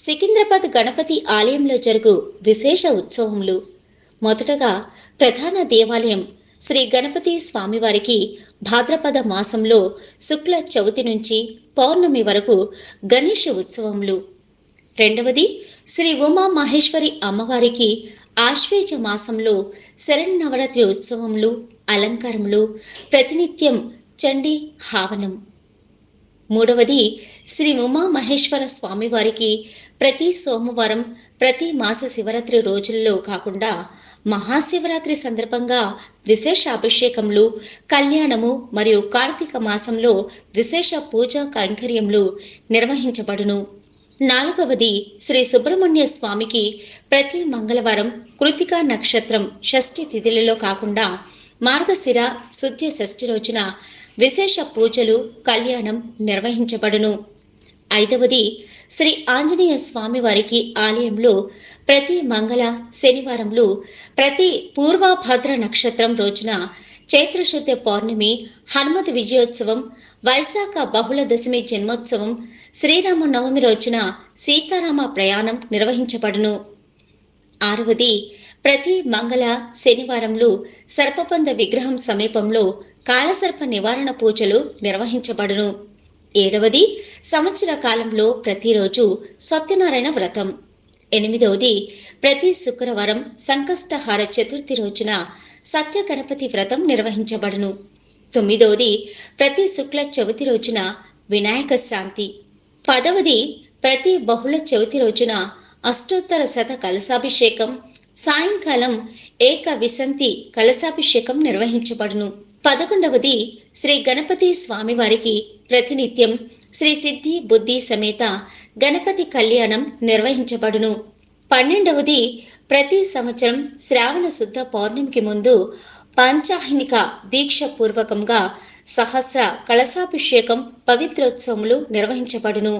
సికింద్రాబాద్ గణపతి ఆలయంలో జరుగు విశేష ఉత్సవములు. మొదటగా ప్రధాన దేవాలయం శ్రీ గణపతి స్వామివారికి భాద్రపద మాసంలో శుక్ల చవితి నుంచి పౌర్ణమి వరకు గణేష ఉత్సవములు. రెండవది శ్రీ ఉమా మహేశ్వరి అమ్మవారికి ఆశ్వేజ మాసంలో శరన్నవరాత్రి ఉత్సవములు, అలంకారములు, ప్రతినిత్యం చండీ హావనం. మూడవది శ్రీ ఉమా మహేశ్వర స్వామివారికి ప్రతి సోమవారం ప్రతి మాస శివరాత్రి రోజుల్లో కాకుండా మహాశివరాత్రి సందర్భంగా విశేష అభిషేకములు, కళ్యాణము మరియు కార్తీక మాసంలో విశేష పూజా కైంకర్యములు నిర్వహించబడును. నాలుగవది శ్రీ సుబ్రహ్మణ్య స్వామికి ప్రతి మంగళవారం కృతికా నక్షత్రం షష్ఠి తిథులలో కాకుండా మార్గశిర శుద్ధ షష్ఠి రోజున విశేష పూజలు, కళ్యాణం నిర్వహించబడును. ఐదవది శ్రీ ఆంజనేయ స్వామి వారికి ఆలయంలో ప్రతి మంగళ శనివారంలో ప్రతి పూర్వభద్ర నక్షత్రం రోజున చైత్రశుద్ధ పౌర్ణమి, హనుమత్ విజయోత్సవం, వైశాఖ బహుళ దశమి జన్మోత్సవం, శ్రీరామ నవమి రోజున సీతారామ ప్రయాణం నిర్వహించబడును. ఆరవది ప్రతి మంగళ శనివారంలో సర్పబంధ విగ్రహం సమీపంలో కాలసర్ప నివారణ పూజలు నిర్వహించబడును. ఏడవది సంవత్సర కాలంలో ప్రతిరోజు సత్యనారాయణ వ్రతం. ఎనిమిదవది ప్రతి శుక్రవారం సంకష్టహార చతుర్థి రోజున సత్య గణపతి వ్రతం నిర్వహించబడును. తొమ్మిదవది ప్రతి శుక్ల చవితి రోజున వినాయక శాంతి. పదవది ప్రతి బహుళ చవితి రోజున అష్టోత్తర శత కలశాభిషేకం, సాయంకాలం ఏక విశంతి కలశాభిషేకం నిర్వహించబడును. 11వది శ్రీ గణపతి స్వామివారికి ప్రతినిత్యం శ్రీ సిద్ధి బుద్ధి సమేత గణపతి కళ్యాణం నిర్వహించబడును. 12వది ప్రతి సంవత్సరం శ్రావణ శుద్ధ పౌర్ణమికి ముందు పాంచాహినిక దీక్ష పూర్వకంగా సహస్ర కలశాభిషేకం, పవిత్రోత్సవములు నిర్వహించబడును.